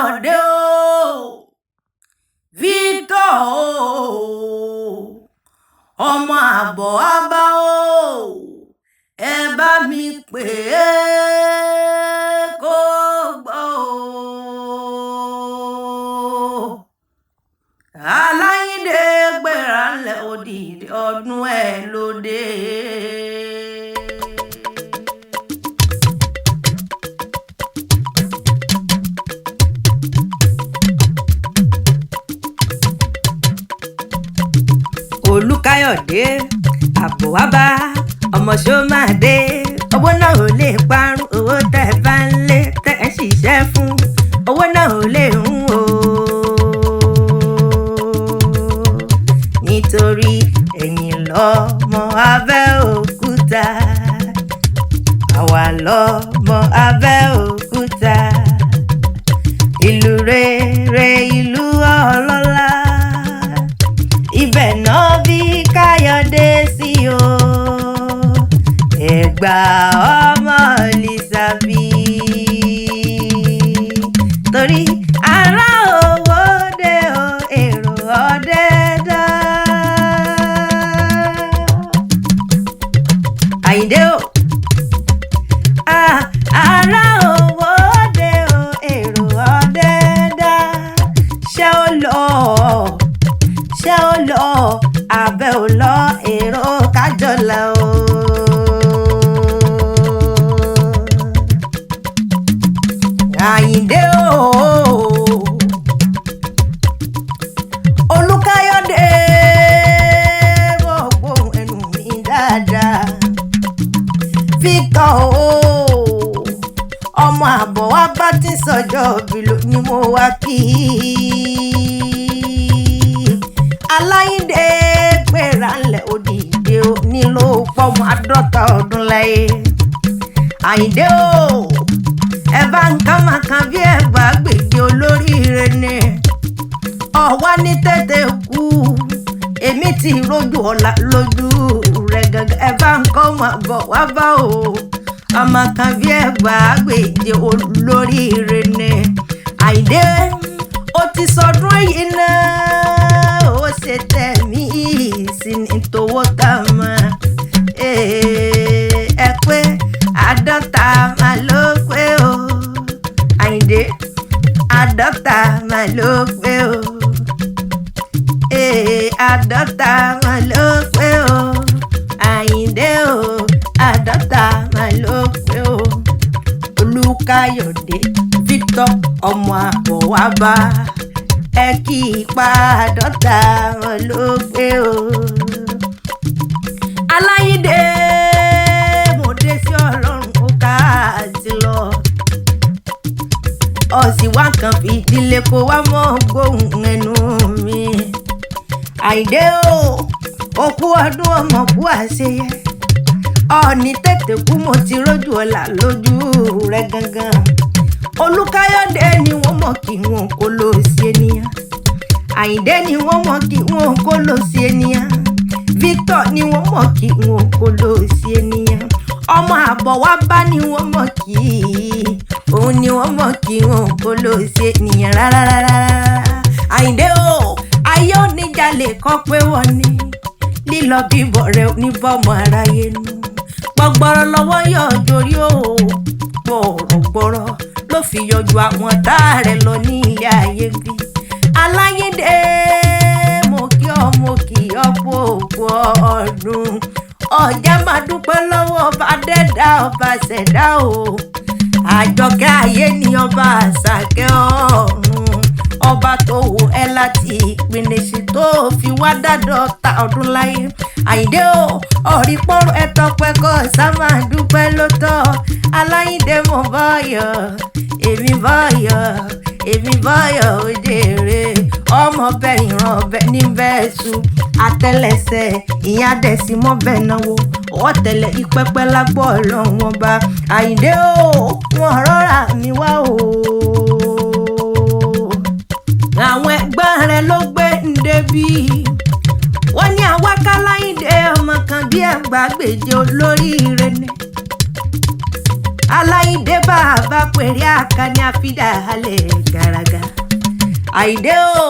Olúkáyọ̀dé o Victor o ọmọ àbọ̀ àbá o ẹ bá mi pè é kó gbọ́ o Aláyíndé gbéra ńlẹ̀ odidi ọdún ẹ̀ lóde. Olúkáyọ̀dé àbọ̀ wá bá ọmọ ṣó máa dé owó náà ò lè parun owó tẹ́ bá ń lé tẹ́ ẹ ṣiṣẹ́ fún owó náà ò lè run o nítorí ẹ̀yin lọ́mọ Abẹ́òkúta àwa lọ́mọ Abẹ́òkúta ìlú rere ìlú ọlọ́lá ibẹ̀ náà bí Káyọ̀dé sí o Ẹ̀gbá ọmọ Lísàbí torí ará Òwòdé o èrò Ọ̀dẹ́dá Àyìndé o ará Òwòdé o èrò Ọ̀dẹ́dá ṣé ó lọ abẹ́ ò lọ èrò Kájọlá o. Àyìndé o Olúkáyọ̀dé gbogbo ẹnu mi dáadáa Victor o ọmọ àbọ̀ wá bá ti sọjọ́ bìlò ni mo wá kí Aláyíndé gbéra ńlẹ̀ odidi o nílò pọ́mọ 50 ọdún láyé Àyìndé o ẹ bá ń ká máa kan bí ẹ̀gbá gbèjì olóríire ni ọ̀wá ní tètè kú èmi ti rójú ọ̀la lójú rẹ̀ gẹ́gẹ́ ẹ bá ń kọ́ máa bọ̀ wá bá o ọmọ kan bí ẹ̀gbá gbèjì olóríire ni Àyìndé ó ti sọdún èyí náà ó ṣe tẹ̀mí sí ní tówó tá a mọ̀ ẹ pé 50 máa ló pé o Àyìndé 50 máa ló pé o 50 máa ló pé o Àyìndé o 50 máa ló pé o Olúkáyọ̀dé Victor ọmọ àbọ̀ wá bá ẹ kí ipa 50 wọn ló pé o Aláyíndé mo dé sí Ọlọ́run ó ká àti lọ ọ̀sìn wá kan fìdílé kó wá mọ́ gbóhùn ẹnu mi Àyìndé o òkú ọdún ọmọ kú àṣeyẹ ọ̀ọ́ni tètè kú mo ti rójú ọ̀la lójú rẹ̀ gangan Olúkáyọ̀dé ni wọ́n mọ̀ kí wọn kó lọ sí ènìyàn Àyìndé ni wọ́n mọ̀ kí wọn kó lọ sí ènìyàn Victor ni wọ́n mọ̀ kí wọn kó lọ sí ènìyàn ọmọ àbọ̀ wá bá ni wọ́n mọ̀ kí òun ni wọ́n mọ̀ kí wọn kó lọ sí ènìyàn rárá Àyìndé o ayé oníjàlè kan pé wọ́n ní lílọ bíbọ̀ rẹ̀ oníbọ̀mọ̀ aráyé nu gbọ̀gbọ̀rọ̀ lọ́wọ́ yọ̀ torí o gbọ̀rọ̀gbọ̀rọ̀ ló fi yọjú àwọn táàrẹ lọ ní ilé ayé bí Aláyíndé mo kí ọ pòpò ọdún ọjà máa dúpẹ́ lọ́wọ́ ọba dẹ́dá ọba ṣẹ̀dá o Àjọkẹ́ ayé ni ọba Àṣàkẹ́ ọ̀run ọba tó wò ẹ́ láti ìpínlẹ̀ tó fi wá dádọ́ta ọdún láyé Àyìndé o ọ̀rí pọ́rọ̀ ẹ tọpẹ́ kọ́ sá máa dúpẹ́ lótọ́ Aláyíndé mo bọ́yọ̀ èmi bọ́yọ̀ òjèrè ọmọ bẹ́ẹ̀ ìran ọbẹ̀ níbẹ̀ sùn àtẹ́lẹsẹ̀ ìyá dẹ̀sí mọ́ bẹ́ẹ̀ náwó ọ̀tẹ̀lẹ̀ ìpẹ́pẹ́ lágbó Ọlọ́run ọba Àyìndé o wọ́n rọra mi wá o àwọn ẹgbẹ́ rẹ̀ ló gbé ń débí wọ́n ní àwáká Aláyíndé ọmọ kan bí Ẹ̀gbá gbèjì olóríire ni Aláyíndé bàbá pèrè àkànní àfidà halẹ̀ gàràgà Àyìndé o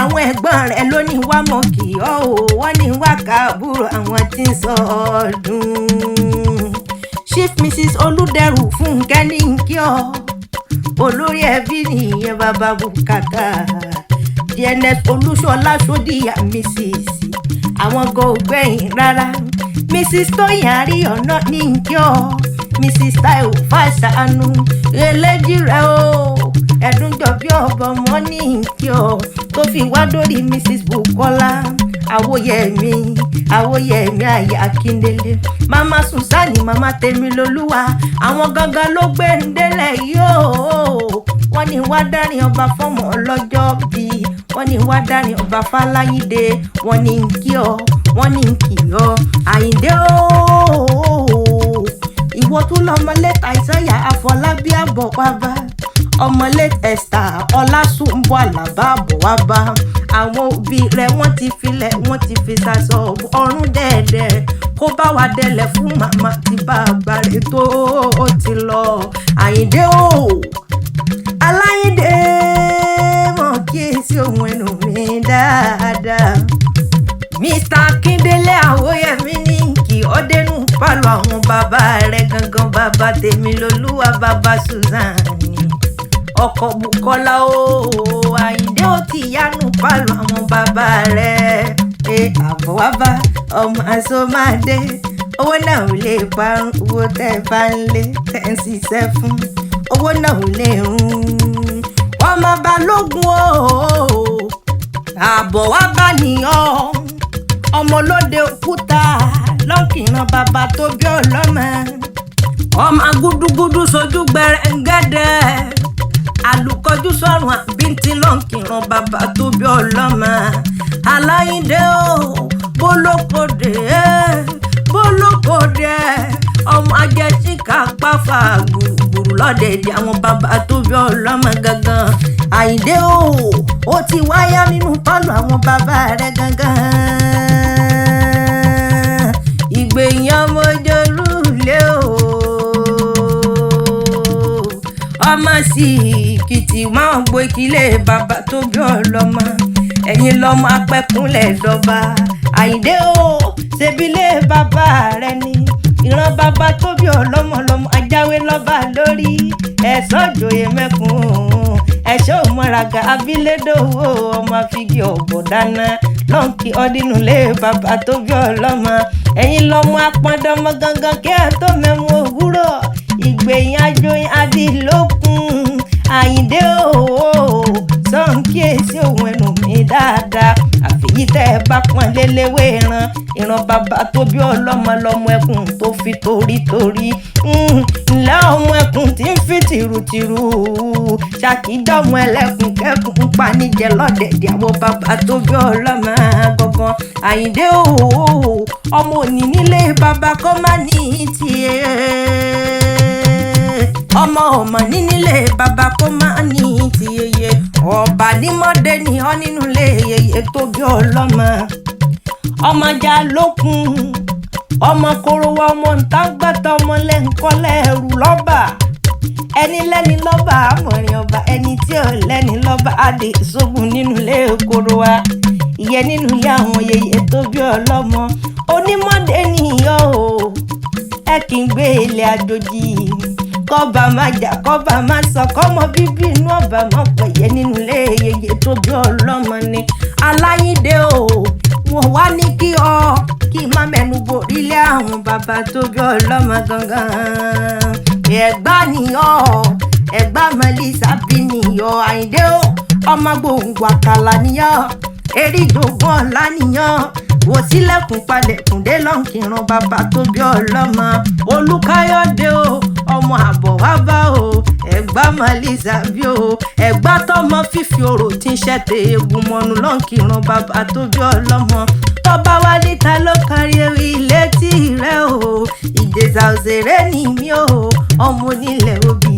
àwọn ẹ̀gbọ́n rẹ̀ ló ní wá mọ̀ kì ọ́ o wọ́n ní wá káàbúrò àwọn tí ń sọ ọdún. Chief Mrs. Olúdẹrù Fúnkẹ́ ní kí ọ olórí ẹbí nìyẹn bàbá bùkátà DNS Olúṣọlá Ṣódìyà Mrs. àwọn gògbẹ́yìn rárá Mrs. Tóyìn Àríọ̀nà ní kí ọ Mrs. Táíwò Fásánù eléjì rẹ̀ o ẹ̀dúnjọbí ọ̀bọ̀ mọ́ ní kí ọ tó fi wá dórí Mrs. Bùkọ́lá Àwòyẹ̀mí àyà Akíndélé mama Sùsánì mama Tèmilolúwa àwọn gangan ló gbé ń délẹ̀ yóò wọ́n ní wá dárin ọba fọ́mọ ọlọ́jọ́ bí wọ́n ní wá dárin ọba Fáláyídé wọ́n ní kí ọ wọ́n ní kí ọ Àyìndé o ìwọ tó lọ́mọ lẹ́tà Ìsáyà Àfọlábí àbọ̀ wá bá ọmọ late Esther Ọlásùnbọ̀ Àlàbá àbọ̀ wá bá àwọn òbí rẹ̀ wọ́n ti filẹ̀ wọ́n ti fi sàṣọ ọ̀run dẹ́ẹ̀dẹ́ kó bá wa délẹ̀ fún màmá tí bàbá rẹ̀ tó ti lọ Àyìndé o Aláyíndé mọ̀ kíyèsí ohun ẹnu mi dáadáa Mr. Akíndélé Àwòyẹ̀mí ní kí ọ dénú pálọ̀ àwọn bàbá rẹ̀ gangan bàbá Tèmilolúwa bàbá Sùsánì ọkọ Bùkọ́lá o Àyìndé ó ti yánu pálọ̀ àwọn bàbá rẹ̀ àbọ̀ wá bá ọmọ àsomádé owó náà ò lè parun owó tẹ́ bá ń lé tẹ́ ń ṣiṣẹ́ fún owó náà ò lè run ọmọ Balógun o àbọ̀ wá bá nìyàn ọmọ Olóde Òkúta lọ́kìnrán bàbá tó bí ọlọ́mọ ọmọ gúdúgúdú sojú gbẹrẹngẹdẹ alùkọjú sọ̀rùn àbíntí lọ́kìnrán bàbá tó bí ọlọ́mọ Aláyíndé o bólókòdé ọmọ ajẹsíkà pàfà gbùrùgbùrù lọ́dẹ̀dẹ̀ àwọn bàbá tó bí ọlọ́mọ gangan Àyìndé o ti wáyá nínú pálọ̀ àwọn bàbá rẹ̀ gangan ìgbẹ̀yìn ọmọjọ́lúlé o ọmọ sí Èkìtì máa ń gbó ìkílé bàbá tó bí ọlọ́mọ ẹ̀yin lọ́mọ apẹ́kúnlẹ̀ dọ́ba Àyìndé o ṣebílé bàbá rẹ̀ ni ìran bàbá tó bí ọlọ́mọ lọ́mọ ajáwé lọ́ba lórí ẹ̀ṣọ́ ìjòyè mẹ́kùn ẹ̀ṣọ́ òmùraga abílédòwò ọmọ figi ọ̀bọ̀ dáná lọ́nkì ọdínúlé bàbá tó bí ọlọ́mọ ẹ̀yin lọ́mọ apọ́ndọ́mọ gangan kí ẹ tó mẹ́mu òwúrọ̀ ìgbẹ̀yìn ajóyin adìlókun Àyìndé o sọ́nkíyèsí ohun ẹnu mi dáadáa àfẹ́yí tẹ́ ẹ bá pọ́n léléwé ìran bàbá tó bí ọlọ́mọ lọ́mọ ẹkùn tó fi torítorí ńlá ọmọ ẹkùn tí ń fi tìrùtìrù ṣàkídọ́mọ ẹlẹ́kùn kẹ́kùn panijẹ lọ́dẹ̀dẹ̀ àwọn bàbá tó bí ọlọ́mọ gangan Àyìndé o ọmọ òní nílé bàbá kọ́ má ní tiẹ̀ ọmọ nínílé bàbá kó máa ní ti yeye ọba nímọ̀dé ní ọ nínú ilé yeye tó bí ọlọ́mọ ọmọ ajá lókun ọmọ korowa ọmọ ntàgbàtà ọmọ lẹ́ńkọ́lẹ́ ẹrù lọ́ba ẹni lẹ́ni lọ́ba àmọ̀rin ọba ẹni tí ò lẹ́ni lọ́ba adé sógun nínú ilé korowa ìyẹn nínú ilé àwọn yeye tó bí ọlọ́mọ onímọ̀dé nìyọ o ẹ kì í gbé ilé àjòjì kọ́ba má jà kọ́ba má sọ kọ́mọ bíbí inú ọba má pẹ̀yẹ nínú ilé yeye tó bí ọlọ́mọ ni Aláyíndé o wọ́n wá ní kí má mẹ́nu borí ilé àwọn bàbá tó bí ọlọ́mọ gangan Ẹ̀gbá nìyọ Ẹ̀gbá Mẹ́lísà bí nìyọ Àyìndé o ọmọ gbòǹgbò àkàlà nìyọ eríjogún ọ̀la nìyọ wò sílẹ̀kùn palẹ̀kùn dé lọ́nkìrán bàbá tó bí ọlọ́mọ Olúkáyọ̀dé o ọmọ àbọ̀ wá bá o Ẹ̀gbá Mẹ́lísà bí o Ẹ̀gbá tọmọ fífi orò tí ń ṣẹ̀tẹ̀ egun mọ́nu lọ́nkìrán bàbá tó bí ọlọ́mọ tọ́ba wá níta ló kárí ewì létí rẹ̀ o Ìjẹ̀ṣà òṣèré ni mí o ọmọ onílẹ̀ òbí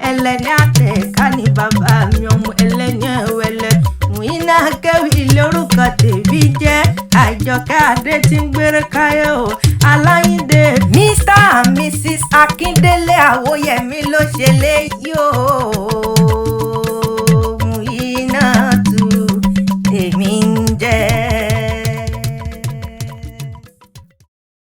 ẹlẹ́ni àtẹ̀ká ní bàbá mi ọmọ ẹlẹ́ni ẹ̀wẹ̀lẹ̀ Mùyínà Kéwì lórúkọ tèmi jẹ́ Àjọkẹ́ Adé tí ń gbére káyọ̀ o Aláyíndé Mr. and Mrs. Akíndélé Àwòyẹ̀mí ló ṣe léyìí o.